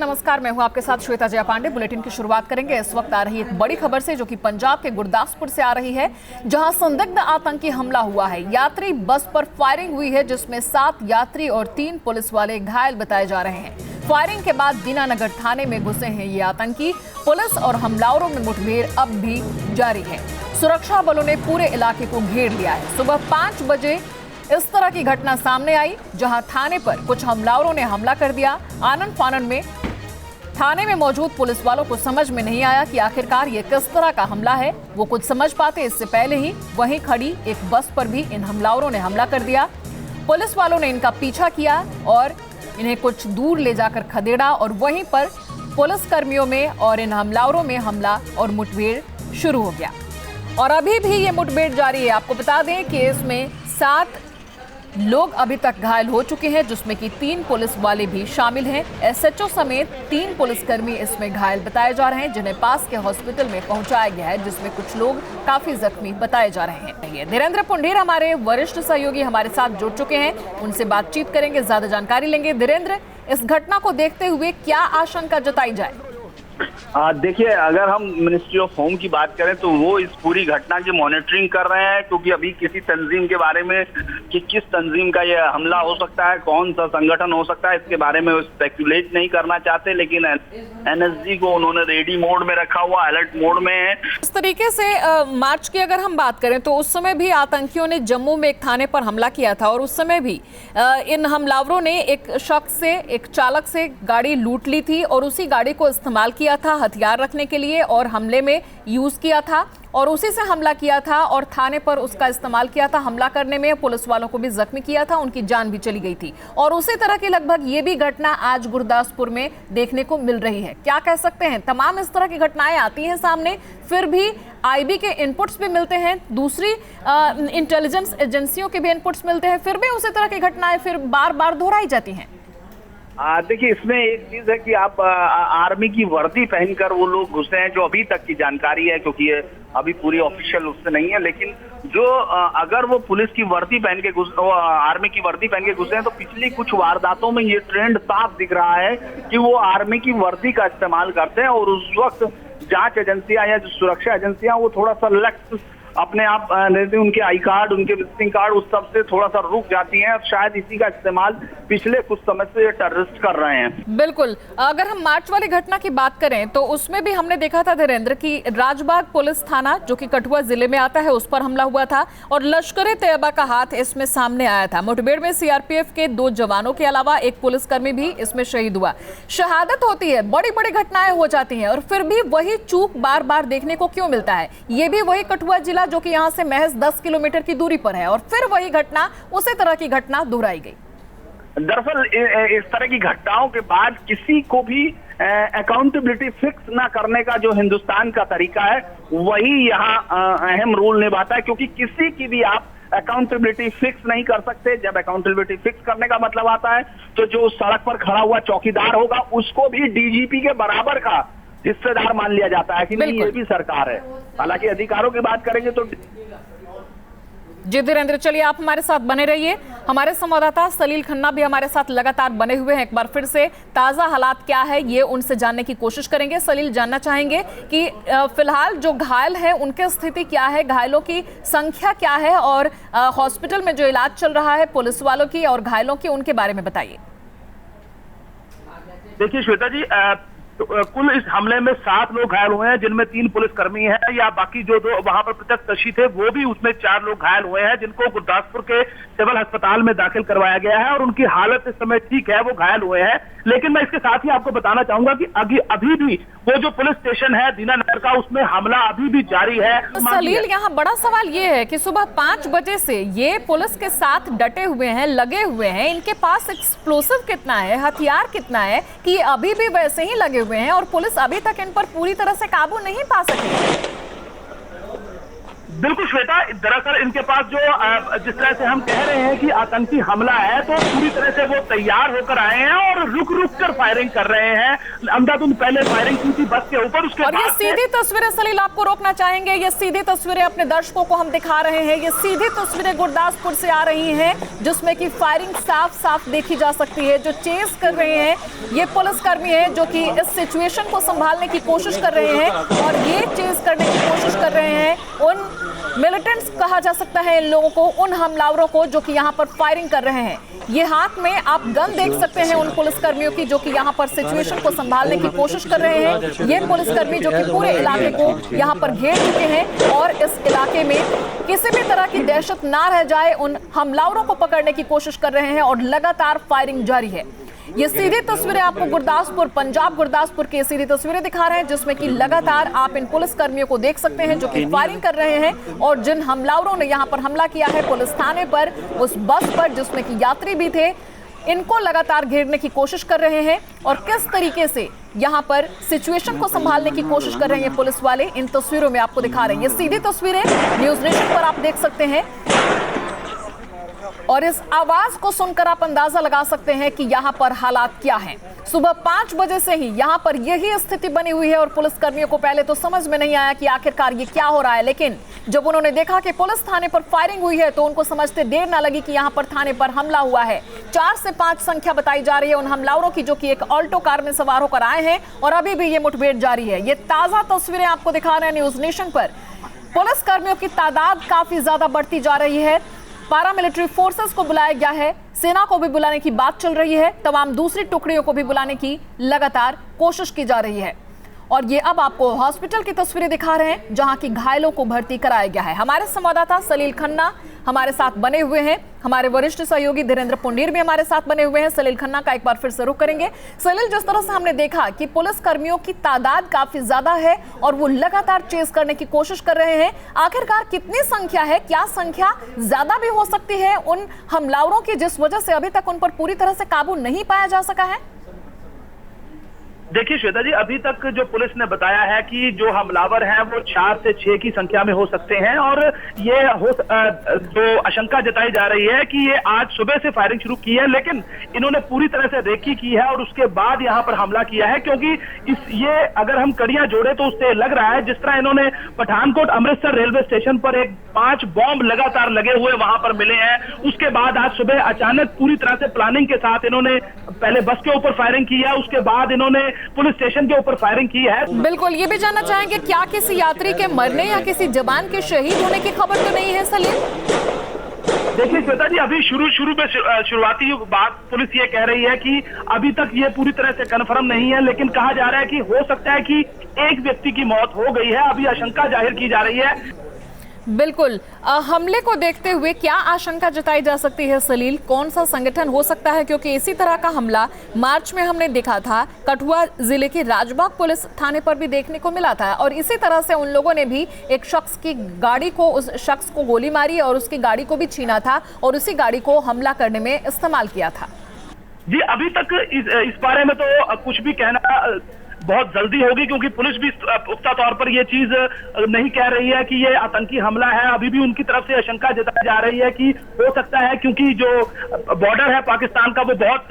नमस्कार, मैं हूं आपके साथ श्वेता जया पांडे। बुलेटिन की शुरुआत करेंगे इस वक्त आ रही एक बड़ी खबर से, जो कि पंजाब के गुरदासपुर से आ रही है, जहां संदिग्ध आतंकी हमला हुआ है। यात्री बस पर फायरिंग हुई है, जिसमें 7 यात्री और 3 पुलिस वाले घायल बताए जा रहे हैं। फायरिंग के बाद दीनानगर थाने में घुसे हैं ये आतंकी। पुलिस और हमलावरों में मुठभेड़ अब भी जारी है। सुरक्षा बलों ने पूरे इलाके को घेर लिया है। सुबह 5 बजे इस तरह की घटना सामने आई, जहां थाने पर कुछ हमलावरों ने हमला कर दिया। आनन फानन में थाने में मौजूद पुलिस वालों को समझ में नहीं आया कि आखिरकार ये किस तरह का हमला है। वो कुछ समझ पाते इससे पहले ही वहीं खड़ी एक बस पर भी इन हमलावरों ने हमला कर दिया। पुलिस वालों ने इनका पीछा किया और इन्हें कुछ दूर ले जाकर खदेड़ा, और वहीं पर पुलिस कर्मियों में और इन हमलावरों में हमला और मुठभेड़ शुरू हो गया। और अभी भी ये मुठभेड़ जारी है। आपको बता दें कि इसमें 7 लोग अभी तक घायल हो चुके हैं, जिसमें कि 3 पुलिस वाले भी शामिल हैं। एसएचओ समेत 3 पुलिसकर्मी इसमें घायल बताए जा रहे हैं, जिन्हें पास के हॉस्पिटल में पहुंचाया गया है, जिसमें कुछ लोग काफी जख्मी बताए जा रहे हैं। धीरेन्द्र पुंडीर हमारे वरिष्ठ सहयोगी हमारे साथ जुड़ चुके हैं, उनसे बातचीत करेंगे, ज्यादा जानकारी लेंगे। धीरेन्द्र, इस घटना को देखते हुए क्या आशंका जताई जाए? देखिए, अगर हम मिनिस्ट्री ऑफ होम की बात करें तो वो इस पूरी घटना की मॉनिटरिंग कर रहे हैं, क्योंकि अभी किसी तंजीम के बारे में कि किस तंजीम का ये हमला हो सकता है, कौन सा संगठन हो सकता है, इसके बारे में वो स्पेकुलेट नहीं करना चाहते। लेकिन एनएसजी को उन्होंने रेडी मोड में रखा हुआ, अलर्ट मोड में है। इस तरीके से मार्च की अगर हम बात करें तो उस समय भी आतंकियों ने जम्मू में एक थाने पर हमला किया था, और उस समय भी इन हमलावरों ने एक शख्स से, एक चालक से गाड़ी लूट ली थी, और उसी गाड़ी को इस्तेमाल किया था हथियार रखने के लिए और हमले में यूज किया था, और उसी से हमला किया था और थाने पर उसका इस्तेमाल किया था हमला करने में। पुलिस वालों को भी जख्मी किया था, उनकी जान भी चली गई थी। और उसी तरह की लगभग ये भी घटना आज गुरदासपुर में देखने को मिल रही है। क्या कह सकते हैं, तमाम इस तरह की घटनाएं आती हैं सामने, फिर भी आईबी के इनपुट्स भी मिलते हैं, दूसरी इंटेलिजेंस एजेंसियों के भी इनपुट्स मिलते हैं, फिर भी उसी तरह की घटनाएं फिर बार बार दोहराई जाती हैं। देखिए, इसमें एक चीज है कि आप आर्मी की वर्दी पहनकर वो लोग घुसे हैं, जो अभी तक की जानकारी है, क्योंकि ये अभी पूरी ऑफिशियल उससे नहीं है। लेकिन जो अगर वो पुलिस की वर्दी पहन के आर्मी की वर्दी पहन के घुसे हैं, तो पिछली कुछ वारदातों में ये ट्रेंड साफ दिख रहा है कि वो आर्मी की वर्दी का इस्तेमाल करते हैं, और उस वक्त जांच एजेंसियां या जो सुरक्षा एजेंसियां वो थोड़ा सा लक्ष्य अपने आप उनके आई कार्ड, उनके विजिटिंग कार्ड, उस सब से थोड़ा सा रुक जाती हैं। शायद इसी का इस्तेमाल पिछले कुछ समय से टेररिस्ट कर रहे हैं। बिल्कुल। अगर हम मार्च वाली घटना की बात करें तो उसमें भी हमने देखा था धीरेन्द्र की राजबाग पुलिस थाना, जो कि कठुआ जिले में आता है, उस पर हमला हुआ था, और लश्कर-ए-तैयबा का हाथ इसमें सामने आया था। मुठभेड़ में सीआरपीएफ के 2 जवानों के अलावा एक पुलिसकर्मी भी इसमें शहीद हुआ। शहादत होती है, बड़ी बड़ी घटनाएं हो जाती हैं, और फिर भी वही चूक बार बार देखने को क्यों मिलता है? ये भी वही कठुआ जिला जो कि यहां से महज 10 किलोमीटर की दूरी पर है, और फिर वही घटना, उसी तरह की घटना दोहराई गई। दरअसल इस तरह की घटनाओं के बाद किसी को भी अकाउंटेबिलिटी फिक्स ना करने का जो हिंदुस्तान का तरीका है, वही यहाँ अहम रोल निभाता है, क्योंकि किसी की भी आप अकाउंटेबिलिटी फिक्स नहीं कर सकते। जब अकाउंटेबिलिटी फिक्स करने का मतलब आता है तो जो सड़क पर खड़ा हुआ चौकीदार होगा, उसको भी डीजीपी के बराबर का हिस्सेदार मान लिया जाता है कि नहीं, ये भी सरकार है। हालांकि अधिकारों की बात करेंगे तो जी धीरेन्द्र, चलिए आप हमारे साथ बने रहिए। हमारे संवाददाता सलील खन्ना भी हमारे साथ लगातार बने हुए हैं। एक बार फिर से ताजा हालात क्या है ये उनसे जानने की कोशिश करेंगे। सलील, जानना चाहेंगे कि फिलहाल जो घायल हैं उनकी स्थिति क्या है, घायलों की संख्या क्या है, और हॉस्पिटल में जो इलाज चल रहा है पुलिस वालों की और घायलों की, उनके बारे में बताइए। देखिए श्वेता जी, कुल इस हमले में 7 लोग घायल हुए हैं, जिनमें 3 पुलिसकर्मी हैं, या बाकी जो 2 वहां पर प्रत्यक्षदर्शी थे वो भी, उसमें 4 लोग घायल हुए हैं, जिनको गुरदासपुर के सिविल अस्पताल में दाखिल करवाया गया है, और उनकी हालत इस समय ठीक है, वो घायल हुए हैं। लेकिन मैं इसके साथ ही आपको बताना चाहूंगा कि अभी भी वो जो पुलिस स्टेशन है दीनानगर का, उसमें हमला अभी भी जारी है। सलील, यहाँ बड़ा सवाल ये है कि सुबह 5 बजे से ये पुलिस के साथ डटे हुए हैं, लगे हुए हैं, इनके पास एक्सप्लोसिव कितना है, हथियार कितना है कि अभी भी वैसे ही लगे हुए हैं, और पुलिस अभी तक इन पर पूरी तरह से काबू नहीं पा सकी? बिल्कुल श्वेता, दरअसल इनके पास जो जिस तरह से हम कह रहे हैं कि आतंकी हमला है, तो पूरी तरह से वो तैयार होकर आए हैं और रुक रुक कर फायरिंग कर रहे हैं। अंधाधुंध पहले फायरिंग की थी बस के ऊपर, उसके और ये सीधी तस्वीरें सलील आपको रोकना चाहेंगे, ये सीधी तस्वीरें अपने दर्शकों को हम दिखा रहे हैं। ये सीधी तस्वीरें गुरदासपुर से आ रही हैं जिसमें कि फायरिंग साफ साफ देखी जा सकती है। जो चेस कर रहे हैं ये पुलिसकर्मी हैं जो कि इस सिचुएशन को संभालने की कोशिश कर रहे हैं और ये चेस करने की कोशिश कर रहे हैं उन मिलिटेंट्स कहा जा सकता है इन लोगों को, उन हमलावरों को जो कि यहाँ पर फायरिंग कर रहे हैं। ये हाथ में आप गन देख सकते हैं उन पुलिसकर्मियों की जो कि यहाँ पर सिचुएशन को संभालने की कोशिश कर रहे हैं। ये पुलिसकर्मी जो कि पूरे इलाके को यहाँ पर घेर चुके हैं और इस इलाके में किसी भी तरह की दहशत ना रह जाए उन हमलावरों को पकड़ने की कोशिश कर रहे हैं और लगातार फायरिंग जारी है। ये सीधी तस्वीरें आपको गुरदासपुर, पंजाब गुरदासपुर की सीधी तस्वीरें दिखा रहे हैं जिसमें कि लगातार आप इन पुलिसकर्मियों को देख सकते हैं जो कि फायरिंग कर रहे हैं और जिन हमलावरों ने यहां पर हमला किया है पुलिस थाने पर, उस बस पर जिसमें कि यात्री भी थे, इनको लगातार घेरने की कोशिश कर रहे हैं और किस तरीके से यहां पर सिचुएशन को संभालने की कोशिश कर रहे हैं पुलिस वाले, इन तस्वीरों में आपको दिखा रहे हैं। ये सीधी तस्वीरें न्यूज नेशन पर आप देख सकते हैं और इस आवाज को सुनकर आप अंदाजा लगा सकते हैं कि यहां पर हालात क्या हैं। सुबह 5 बजे से ही यहां पर यही स्थिति बनी हुई है और पुलिसकर्मियों को पहले तो समझ में नहीं आया कि आखिरकार ये क्या हो रहा है, लेकिन जब उन्होंने देखा कि पुलिस थाने पर फायरिंग हुई है तो उनको समझते देर ना लगी कि यहां पर थाने पर हमला हुआ है। 4 से 5 संख्या बताई जा रही है उन हमलावरों की जो कि एक ऑल्टो कार में सवार होकर आए हैं और अभी भी ये मुठभेड़ जारी है। ये ताजा तस्वीरें आपको दिखा रहे हैं न्यूज नेशन पर। पुलिसकर्मियों की तादाद काफी ज्यादा बढ़ती जा रही है, पैरामिलिट्री फोर्सेस को बुलाया गया है, सेना को भी बुलाने की बात चल रही है, तमाम दूसरी टुकड़ियों को भी बुलाने की लगातार कोशिश की जा रही है। और ये अब आपको हॉस्पिटल की तस्वीरें दिखा रहे हैं जहां की घायलों को भर्ती कराया गया है। हमारे संवाददाता सलील खन्ना हमारे साथ बने हुए हैं, हमारे वरिष्ठ सहयोगी धीरेन्द्र पुंडीर भी हमारे साथ बने हुए हैं। सलील खन्ना का एक बार फिर से रुख करेंगे। सलील, जिस तरह से हमने देखा कि पुलिस कर्मियों की तादाद काफी ज्यादा है और वो लगातार चेस करने की कोशिश कर रहे हैं, आखिरकार कितनी संख्या है, क्या संख्या ज्यादा भी हो सकती है उन हमलावरों की जिस वजह से अभी तक उन पर पूरी तरह से काबू नहीं पाया जा सका है? देखिए श्वेता जी, अभी तक जो पुलिस ने बताया है कि जो हमलावर हैं वो 4 से 6 की संख्या में हो सकते हैं और ये जो आशंका जताई जा रही है कि ये आज सुबह से फायरिंग शुरू की है, लेकिन इन्होंने पूरी तरह से रेकी की है और उसके बाद यहाँ पर हमला किया है, क्योंकि ये अगर हम कड़ियां जोड़े तो उससे लग रहा है जिस तरह इन्होंने पठानकोट अमृतसर रेलवे स्टेशन पर एक 5 बॉम्ब लगातार लगे हुए वहां पर मिले हैं। उसके बाद आज सुबह अचानक पूरी तरह से प्लानिंग के साथ इन्होंने पहले बस के ऊपर फायरिंग की है, उसके बाद इन्होंने पुलिस स्टेशन के ऊपर फायरिंग की है। बिल्कुल, ये भी जानना चाहेंगे क्या किसी यात्री के मरने या किसी जवान के शहीद होने की खबर तो नहीं है सलीम? देखिए श्वेता जी, अभी शुरू में शुरुआती बात पुलिस ये कह रही है कि अभी तक ये पूरी तरह से कंफर्म नहीं है, लेकिन कहा जा रहा है कि हो सकता है कि एक व्यक्ति की मौत हो गई है। अभी आशंका जाहिर की जा रही है। बिल्कुल, हमले को देखते हुए क्या आशंका जताई जा सकती है सलील? कौन सा संगठन हो सकता है, क्योंकि इसी तरह का हमला मार्च में हमने देखा था, कठुआ जिले के राजबाग पुलिस थाने पर भी देखने को मिला था और इसी तरह से उन लोगों ने भी एक शख्स की गाड़ी को, उस शख्स को गोली मारी और उसकी गाड़ी को भी छीना था और उसी गाड़ी को हमला करने में इस्तेमाल किया था। जी, अभी तक इस बारे में तो कुछ भी कहना बहुत जल्दी होगी, क्योंकि पुलिस भी पुख्ता तौर पर यह चीज नहीं कह रही है कि ये आतंकी हमला है। अभी भी उनकी तरफ से आशंका जताई जा रही है कि हो सकता है, क्योंकि जो बॉर्डर है पाकिस्तान का वो बहुत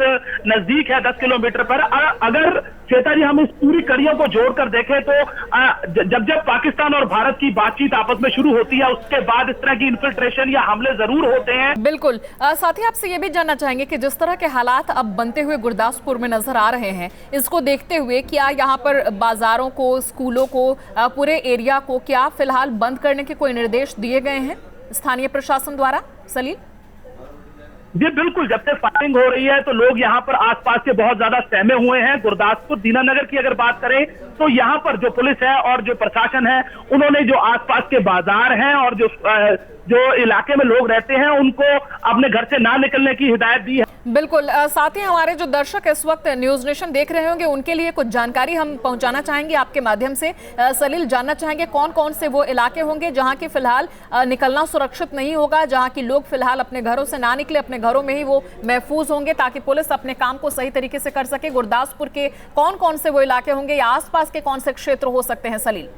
नजदीक है, 10 किलोमीटर पर। अगर श्वेता जी हम इस पूरी कड़ियों को जोड़कर देखें तो जब पाकिस्तान और भारत की बातचीत आपस में शुरू होती है उसके बाद इस तरह की इन्फिल्ट्रेशन या हमले जरूर होते हैं। बिल्कुल, साथ ही आपसे ये भी जानना चाहेंगे कि जिस तरह के हालात अब बनते हुए गुरदासपुर में नजर आ रहे हैं, इसको देखते हुए क्या यहाँ पर बाजारों को, स्कूलों को, पूरे एरिया को क्या फिलहाल बंद करने के कोई निर्देश दिए गए हैं स्थानीय प्रशासन द्वारा? सलील जी बिल्कुल, जब से फायरिंग हो रही है तो लोग यहाँ पर आसपास के बहुत ज्यादा सहमे हुए हैं। गुरदासपुर दीनानगर की अगर बात करें तो यहाँ पर जो पुलिस है और जो प्रशासन है उन्होंने जो आसपास के बाजार हैं और जो इलाके में लोग रहते हैं उनको अपने घर से ना निकलने की हिदायत दी है। बिल्कुल, साथ ही हमारे जो दर्शक इस वक्त न्यूज नेशन देख रहे होंगे उनके लिए कुछ जानकारी हम पहुंचाना चाहेंगे आपके माध्यम से। सलील, जानना चाहेंगे कौन कौन से वो इलाके होंगे जहां की फिलहाल निकलना सुरक्षित नहीं होगा, जहां की लोग फिलहाल अपने घरों से ना निकले, अपने घरों में ही वो महफूज होंगे ताकि पुलिस अपने काम को सही तरीके से कर सके। गुरदासपुर के कौन कौन से वो इलाके होंगे या आसपास के कौन से क्षेत्र हो सकते हैं सलील?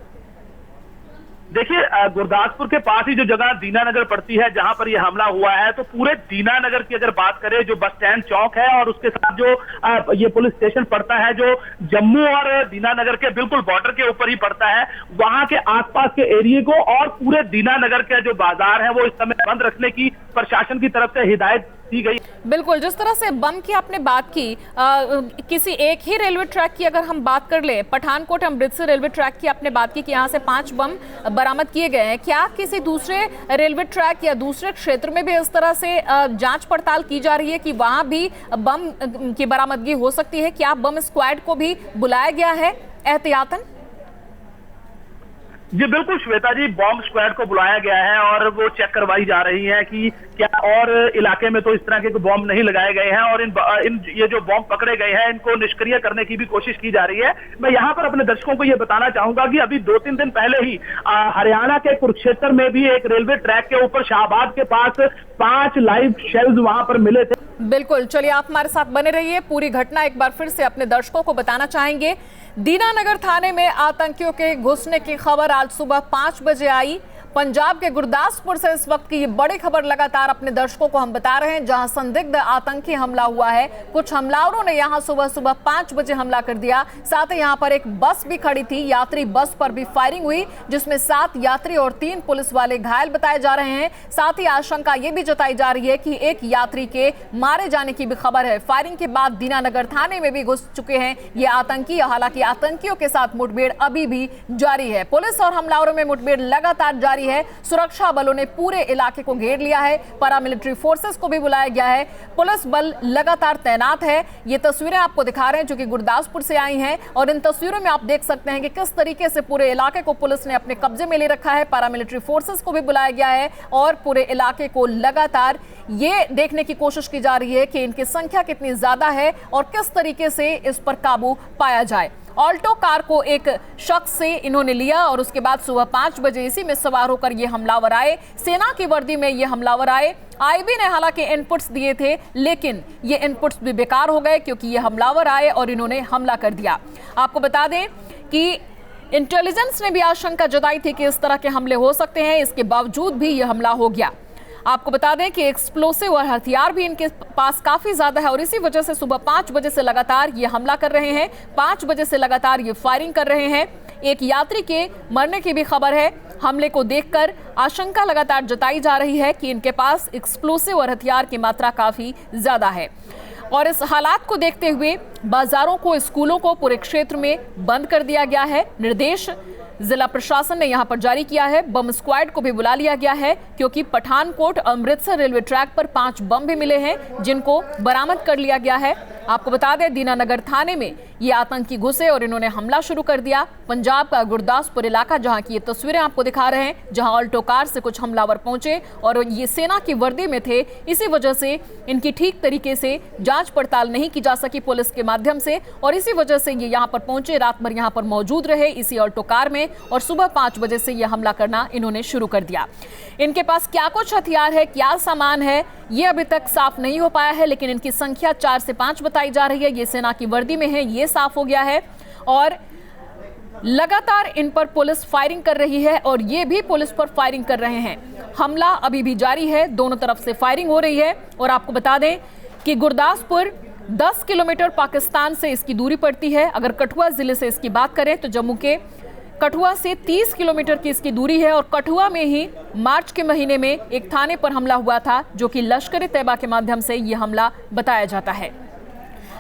देखिए गुरदासपुर के पास ही जो जगह दीनानगर पड़ती है जहां पर यह हमला हुआ है, तो पूरे दीनानगर की अगर बात करें, जो बस स्टैंड चौक है और उसके साथ जो ये पुलिस स्टेशन पड़ता है, जो जम्मू और दीनानगर के बिल्कुल बॉर्डर के ऊपर ही पड़ता है, वहां के आसपास के एरिया को और पूरे दीनानगर के जो बाजार है वो इस समय बंद रखने की प्रशासन की तरफ से हिदायत दी गई। बिल्कुल, जिस तरह से बम की आपने बात की, किसी एक ही रेलवे ट्रैक की अगर हम बात कर ले, पठानकोट अमृतसर रेलवे ट्रैक की आपने बात की कि यहाँ से 5 बम बरामद किए गए हैं, क्या किसी दूसरे रेलवे ट्रैक या दूसरे क्षेत्र में भी इस तरह से जांच पड़ताल की जा रही है कि वहां भी बम की बरामदगी हो सकती है? क्या बम स्क्वाड को भी बुलाया गया है एहतियातन? जी बिल्कुल श्वेता जी, बॉम्ब स्क्वाड को बुलाया गया है और वो चेक करवाई जा रही है कि क्या और इलाके में तो इस तरह के बॉम्ब नहीं लगाए गए हैं, और इन ये जो बॉम्ब पकड़े गए हैं इनको निष्क्रिय करने की भी कोशिश की जा रही है। मैं यहाँ पर अपने दर्शकों को ये बताना चाहूंगा कि अभी 2-3 दिन पहले ही हरियाणा के कुरुक्षेत्र में भी एक रेलवे ट्रैक के ऊपर शाहबाद के पास 5 लाइव शेल्स वहां पर मिले थे। बिल्कुल, चलिए आप हमारे साथ बने रहिए, पूरी घटना एक बार फिर से अपने दर्शकों को बताना चाहेंगे। दीनानगर थाने में आतंकियों के घुसने की खबर आज सुबह 5 बजे आई। पंजाब के गुरदासपुर से इस वक्त की ये बड़ी खबर लगातार अपने दर्शकों को हम बता रहे हैं, जहां संदिग्ध आतंकी हमला हुआ है। कुछ हमलावरों ने यहां सुबह 5 बजे हमला कर दिया। साथ ही यहां पर एक बस भी खड़ी थी, यात्री बस पर भी फायरिंग हुई, जिसमें 7 यात्री और 3 पुलिस वाले घायल बताए जा रहे हैं। साथ ही आशंका ये भी जताई जा रही है कि एक यात्री के मारे जाने की भी खबर है। फायरिंग के बाद दीनानगर थाने में भी घुस चुके हैं ये आतंकी। हालांकि आतंकियों के साथ मुठभेड़ अभी भी जारी है। पुलिस और हमलावरों में मुठभेड़ लगातार जारी है। सुरक्षा बलों ने पूरे इलाके को घेर लिया है। पैरामिलिट्री फोर्सेस को भी बुलाया गया है। पुलिस बल लगातार तैनात है। ये तस्वीरें आपको दिखा रहे हैं जो कि गुरदासपुर से आई हैं, और इन तस्वीरों में आप देख सकते हैं कि किस तरीके से पूरे इलाके को पुलिस ने अपने कब्जे में ले रखा है। पैरामिलिट्री फोर्सेस को भी बुलाया गया है और पूरे इलाके को लगातार ये देखने की कोशिश की जा रही है कि इनकी संख्या कितनी ज्यादा है और किस तरीके से इस पर काबू पाया जाए। ऑल्टो कार को एक शख्स से इन्होंने लिया और उसके बाद सुबह 5 बजे इसी में सवार होकर ये हमलावर आए। सेना की वर्दी में ये हमलावर आए। आईबी ने हालांकि इनपुट्स दिए थे, लेकिन ये इनपुट्स भी बेकार हो गए क्योंकि ये हमलावर आए और इन्होंने हमला कर दिया। आपको बता दें कि इंटेलिजेंस ने भी आशंका जताई थी कि इस तरह के हमले हो सकते हैं, इसके बावजूद भी ये हमला हो गया। आपको बता दें कि एक्सप्लोसिव और हथियार भी इनके पास काफी ज्यादा है और इसी वजह से सुबह 5 बजे से लगातार ये हमला कर रहे हैं। 5 बजे से लगातार ये फायरिंग कर रहे हैं। एक यात्री के मरने की भी खबर है। हमले को देखकर आशंका लगातार जताई जा रही है कि इनके पास एक्सप्लोसिव और हथियार की मात्रा काफी ज्यादा है। और इस हालात को देखते हुए बाजारों को, स्कूलों को पूरे क्षेत्र में बंद कर दिया गया है। निर्देश जिला प्रशासन ने यहां पर जारी किया है। बम स्क्वाड को भी बुला लिया गया है क्योंकि पठानकोट अमृतसर रेलवे ट्रैक पर 5 बम भी मिले हैं जिनको बरामद कर लिया गया है। आपको बता दें दीनानगर थाने में ये आतंकी घुसे और इन्होंने हमला शुरू कर दिया। पंजाब का गुरदासपुर इलाका, जहां की ये तस्वीरें आपको दिखा रहे हैं, जहां ऑल्टो कार से कुछ हमलावर पहुंचे और ये सेना की वर्दी में थे। इसी वजह से इनकी ठीक तरीके से जांच पड़ताल नहीं की जा सकी पुलिस के माध्यम से और इसी वजह से ये यहाँ पर पहुंचे, रात भर यहाँ पर मौजूद रहे इसी ऑल्टो कार में और सुबह 5 बजे से ये हमला करना इन्होंने शुरू कर दिया। इनके पास क्या कुछ हथियार है, क्या सामान है, ये अभी तक साफ नहीं हो पाया है, लेकिन इनकी संख्या 4 से 5 बताई जा रही है। ये सेना की वर्दी में है, ये साफ हो गया है और लगातार इन पर पुलिस फायरिंग कर रही है और ये भी पुलिस पर फायरिंग कर रहे हैं। हमला अभी भी जारी है, दोनों तरफ से फायरिंग हो रही है। और आपको बता दें कि गुरदासपुर 10 किलोमीटर पाकिस्तान से इसकी दूरी पड़ती है। अगर कठुआ जिले से इसकी बात करें तो जम्मू के कठुआ से 30 किलोमीटर की इसकी दूरी है और कठुआ में ही मार्च के महीने में एक थाने पर हमला हुआ था जो कि लश्कर-ए-तैयबा के माध्यम से यह हमला बताया जाता है।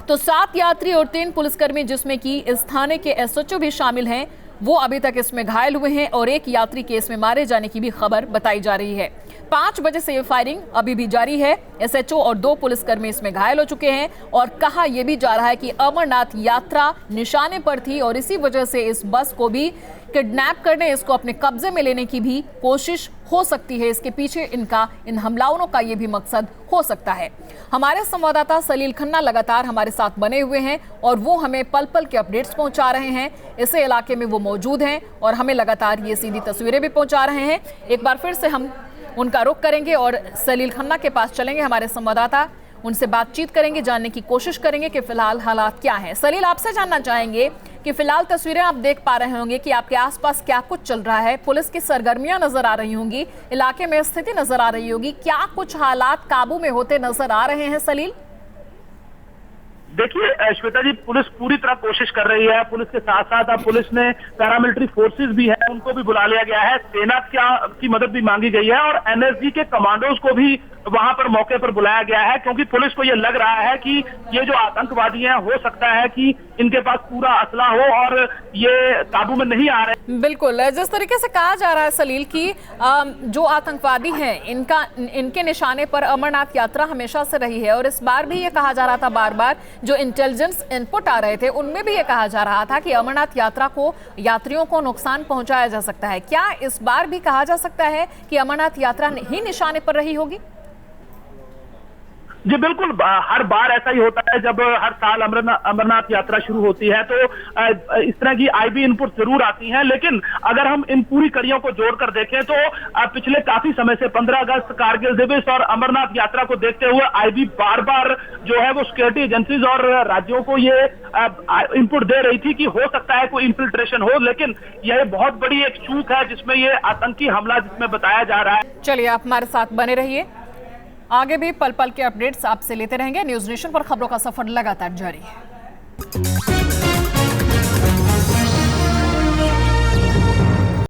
तो 7 यात्री और 3 पुलिसकर्मी जिसमें कि इस थाने के एसएचओ भी शामिल हैं, वो अभी तक इसमें घायल हुए हैं और एक यात्री के इसमें मारे जाने की भी खबर बताई जा रही है। 5 बजे से ये फायरिंग अभी भी जारी है। एसएचओ और 2 पुलिसकर्मी इसमें घायल हो चुके हैं और कहा यह भी जा रहा है कि अमरनाथ यात्रा निशाने पर थी और इसी वजह से इस बस को भी किडनैप करने, इसको अपने कब्जे में लेने की भी कोशिश हो सकती है। इसके पीछे इन हमलावरों का ये भी मकसद हो सकता है। हमारे संवाददाता सलील खन्ना लगातार हमारे साथ बने हुए हैं और वो हमें पल पल के अपडेट्स पहुंचा रहे हैं। इसे इलाके में वो मौजूद हैं और हमें लगातार ये सीधी तस्वीरें भी पहुंचा रहे हैं। एक बार फिर से हम उनका रुख करेंगे और सलील खन्ना के पास चलेंगे, हमारे संवाददाता, उनसे बातचीत करेंगे, जानने की कोशिश करेंगे कि फिलहाल हालात क्या हैं। सलील, आपसे जानना चाहेंगे कि फिलहाल तस्वीरें आप देख पा रहे होंगे कि आपके आसपास क्या कुछ चल रहा है। पुलिस की सरगर्मियां नजर आ रही होंगी, इलाके में स्थिति नजर आ रही होगी। क्या कुछ हालात काबू में होते नजर आ रहे हैं सलील? देखिए श्वेता जी, पुलिस पूरी तरह कोशिश कर रही है। पुलिस के साथ साथ अब पुलिस ने पैरामिलिट्री फोर्सेस भी है, उनको भी बुला लिया गया है। सेना की मदद भी मांगी गई है और एनएसजी के कमांडोज को भी वहां पर मौके पर बुलाया गया है, क्योंकि पुलिस को यह लग रहा है कि ये जो आतंकवादी हैं, हो सकता है कि इनके पास पूरा असला हो और ये काबू में नहीं आ रहे। बिल्कुल, जिस तरीके से कहा जा रहा है सलील कि जो आतंकवादी हैं इनके निशाने पर अमरनाथ यात्रा हमेशा से रही है और इस बार भी ये कहा जा रहा था, बार बार जो इंटेलिजेंस इनपुट आ रहे थे उनमें भी ये कहा जा रहा था कि अमरनाथ यात्रा को यात्रियों को नुकसान पहुंचाया जा सकता है। क्या इस बार भी कहा जा सकता है कि अमरनाथ यात्रा ही निशाने पर रही होगी? जी बिल्कुल, हर बार ऐसा ही होता है। जब हर साल अमरनाथ यात्रा शुरू होती है तो इस तरह की आईबी इनपुट जरूर आती हैं, लेकिन अगर हम इन पूरी कड़ियों को जोड़कर देखें तो पिछले काफी समय से 15 अगस्त, कारगिल दिवस और अमरनाथ यात्रा को देखते हुए आईबी बार बार जो है वो सिक्योरिटी एजेंसीज और राज्यों को ये इनपुट दे रही थी कि हो सकता है कोई इंफिल्ट्रेशन हो, लेकिन यह बहुत बड़ी एक चूक है जिसमें ये आतंकी हमला जिसमें बताया जा रहा है। चलिए, आप हमारे साथ बने रहिए, आगे भी पल पल के अपडेट्स आपसे लेते रहेंगे। न्यूज़ नेशन पर खबरों का सफर लगातार जारी है।